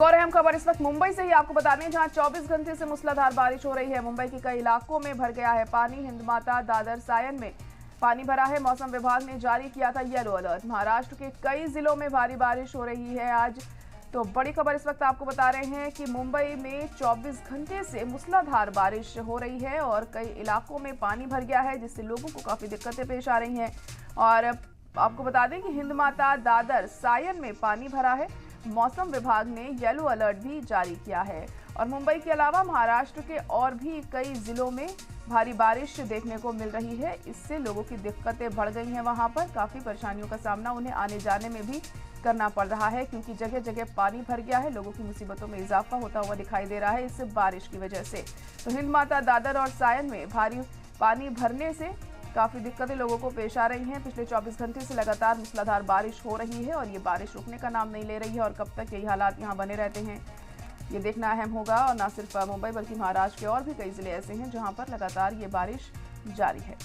और अहम खबर इस वक्त मुंबई से ही आपको बता दें, जहां 24 घंटे से मूसलाधार बारिश हो रही है। मुंबई के कई इलाकों में भर गया है पानी। हिंदमाता, दादर, सायन में पानी भरा है। मौसम विभाग ने जारी किया था येलो अलर्ट। महाराष्ट्र के कई जिलों में भारी बारिश हो रही है आज। तो बड़ी खबर इस वक्त आपको बता रहे हैं कि मुंबई में 24 घंटे से मूसलाधार बारिश हो रही है और कई इलाकों में पानी भर गया है, जिससे लोगों को काफी दिक्कतें पेश आ रही हैं। और आपको बता दें कि हिंदमाता, दादर, सायन में पानी भरा है। मौसम विभाग ने येलो अलर्ट भी जारी किया है और मुंबई के अलावा महाराष्ट्र के और भी कई जिलों में भारी बारिश देखने को मिल रही है। इससे लोगों की दिक्कतें बढ़ गई हैं। वहां पर काफी परेशानियों का सामना उन्हें आने जाने में भी करना पड़ रहा है, क्योंकि जगह जगह पानी भर गया है। लोगों की मुसीबतों में इजाफा होता हुआ दिखाई दे रहा है इस बारिश की वजह से। तो हिंदमाता, दादर और सायन में भारी पानी भरने से काफी दिक्कतें लोगों को पेश आ रही हैं। पिछले 24 घंटे से लगातार मूसलाधार बारिश हो रही है और ये बारिश रुकने का नाम नहीं ले रही है। और कब तक यही हालात यहाँ बने रहते हैं, ये देखना अहम होगा। और न सिर्फ मुंबई बल्कि महाराष्ट्र के और भी कई जिले ऐसे हैं जहां पर लगातार ये बारिश जारी है।